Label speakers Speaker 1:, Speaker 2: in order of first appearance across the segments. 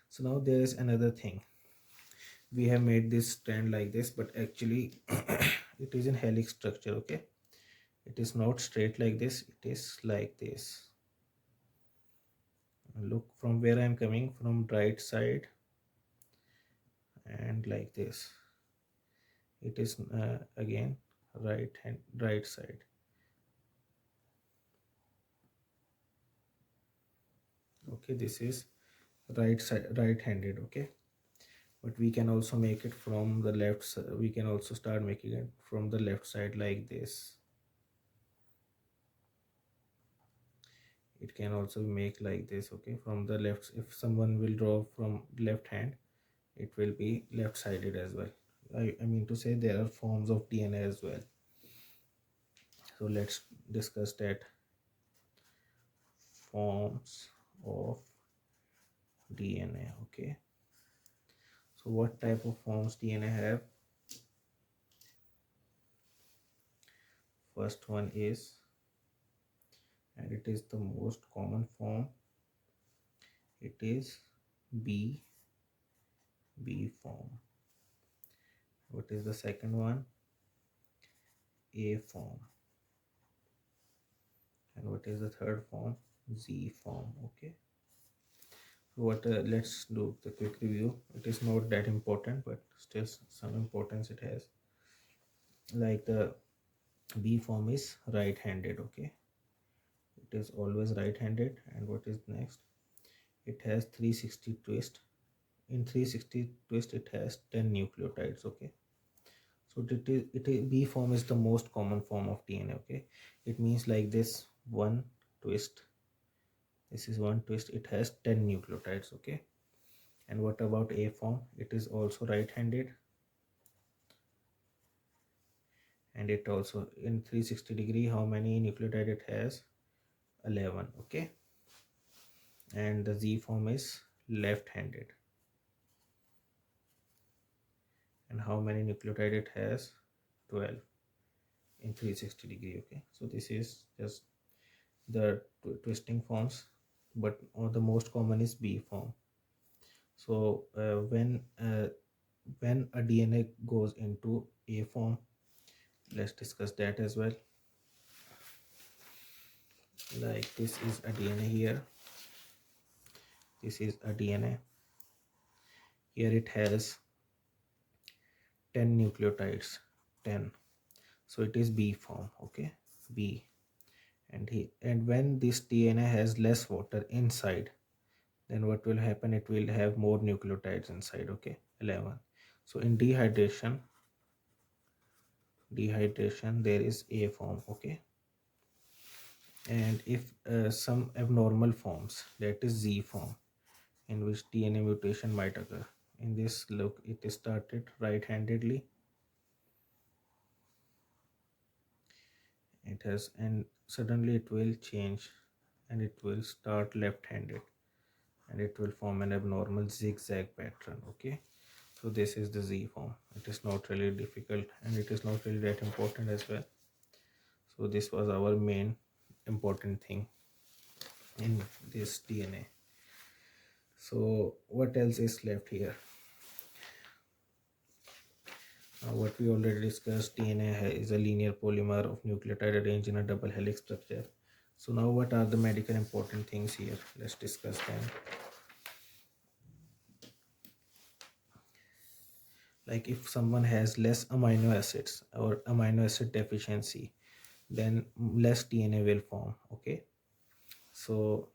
Speaker 1: So now there is another thing. We have made this strand like this, but actually it is in helix structure. Okay, it is not straight like this, it is like this. Look from where I am coming from, right side, and like this. It is again right side. Okay, this is right side, right handed. Okay, but we can also make it from the left side. We can also start making it from the left side like this. It can also make like this. Okay, from the left, if someone will draw from left hand, it will be left sided as well. I mean to say there are forms of DNA as well. So let's discuss that. Forms of DNA. Okay, so what type of forms DNA have? First one is, and it is the most common form, it is B form. What is the second one? A form. And what is the third form? Z form. Okay, so what let's do the quick review. It is not that important, but still some importance it has. Like the B form is right handed. Okay, it is always right handed. And what is next? It has 360 twist. In 360 twist it has 10 nucleotides. Okay, so B form is the most common form of DNA. Okay, it means like this, one twist, this is one twist, it has 10 nucleotides. Okay, and what about A form? It is also right handed, and it also in 360 degree, how many nucleotide it has? 11. Okay, and the Z form is left handed, and how many nucleotide it has? 12 in 360 degree. Okay, so this is just the twisting forms, but the most common is B form. So when a DNA goes into A form, let's discuss that as well. Like this is a DNA here, this is a DNA here, it has 10 nucleotides, 10, so it is B form. Okay, B. And when this DNA has less water inside, then what will happen? It will have more nucleotides inside. Okay, 11. So in dehydration there is A form. Okay, and if some abnormal forms, that is Z form, in which DNA mutation might occur. In this, look, it is started right handedly, it has, and suddenly it will change and it will start left handed, and it will form an abnormal zigzag pattern. Okay, so this is the Z form. It is not really difficult, and it is not really that important as well. So this was our main important thing in this DNA. So what else is left here? What we already discussed, DNA is a linear polymer of nucleotide arranged in a double helix structure. So now what are the medical important things here? Let's discuss them. Like if someone has less amino acids or amino acid deficiency, then less DNA will form. Okay, so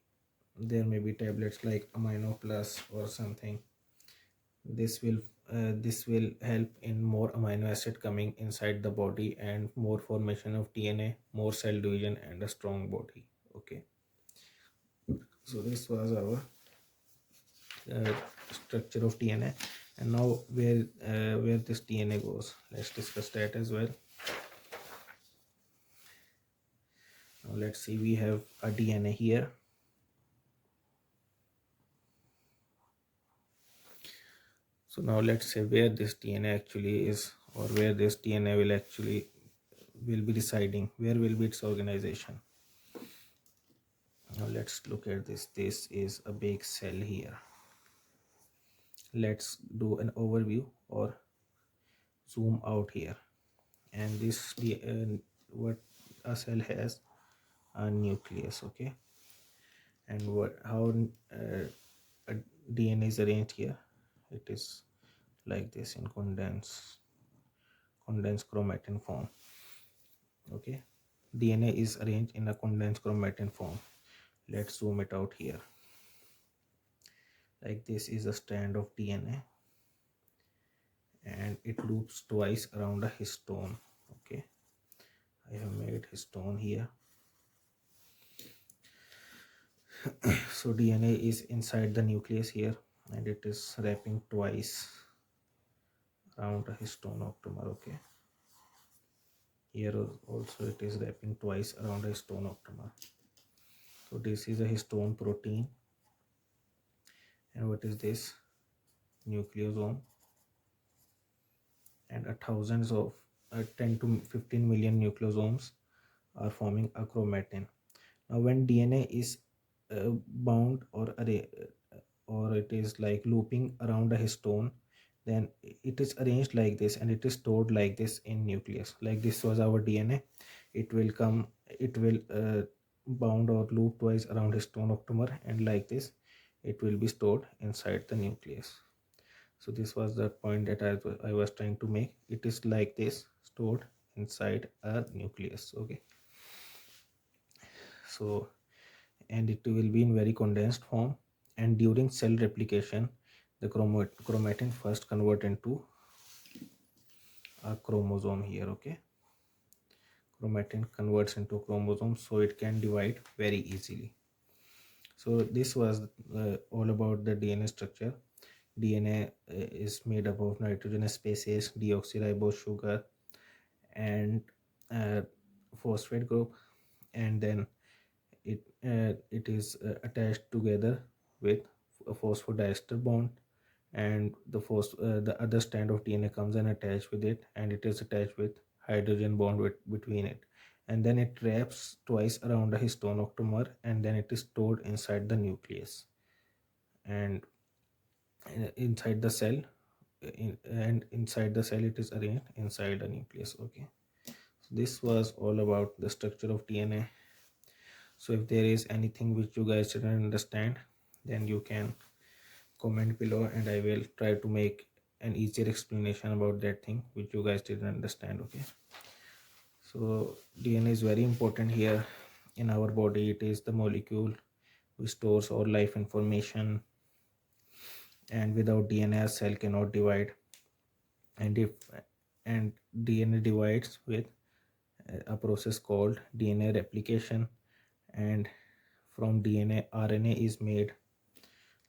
Speaker 1: there may be tablets like amino plus or something. This will help in more amino acid coming inside the body and more formation of DNA, more cell division, and a strong body. Okay, so this was our uh, structure of DNA. And now where this DNA goes, let's discuss that as well. Now let's see, we have a DNA here. So now let's say where this DNA actually is, or where this DNA will be residing, where will be its organization. Now let's look at this. This is a big cell here. let's do an overview or zoom out here. And this what a cell has a nucleus, okay, and what how a DNA is arranged here. It is like this in condensed chromatin form, okay. DNA is arranged in a condensed chromatin form. Let's zoom it out here. Like this is a strand of DNA, and it loops twice around a histone, okay. I have made histone here. So DNA is inside the nucleus here, and it is wrapping twice around a histone octamer, okay. Here also it is wrapping twice around a histone octamer. So this is a histone protein, and what is this? Nucleosome, and a thousands of 10 to 15 million nucleosomes are forming a chromatin. Now when DNA is bound or it is like looping around a histone, then it is arranged like this and it is stored like this in nucleus. Like this was our DNA. It will bound or loop twice around histone octamer, and like this it will be stored inside the nucleus. So this was the point that I was trying to make. It is like this, stored inside a nucleus, okay. So, and it will be in very condensed form, and during cell replication the chromatin first convert into a chromosome here, okay. Chromatin converts into chromosome, so it can divide very easily. So this was all about the DNA structure. DNA is made up of nitrogenous bases, deoxyribose sugar, and uh, phosphate group, and then it is attached together with a phosphodiester bond, and the other strand of DNA comes and attached with it, and it is attached with hydrogen bond between it, and then it wraps twice around a histone octamer, and then it is stored inside the nucleus, and inside the cell and inside the cell it is arranged inside a nucleus, okay. So this was all about the structure of DNA. So if there is anything which you guys didn't understand, then you can comment below and I will try to make an easier explanation about that thing which you guys didn't understand, okay. So DNA is very important here in our body. It is the molecule which stores all life information, and without DNA a cell cannot divide, and if and DNA divides with a process called DNA replication, and from DNA RNA is made.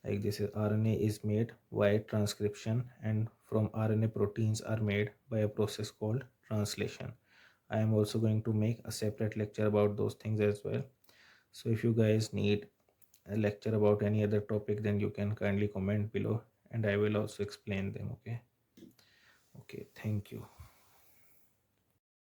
Speaker 1: Like this is RNA is made by transcription, and from RNA proteins are made by a process called translation. I am also going to make a separate lecture about those things as well. So if you guys need a lecture about any other topic, then you can kindly comment below and I will also explain them, okay. Okay, thank you.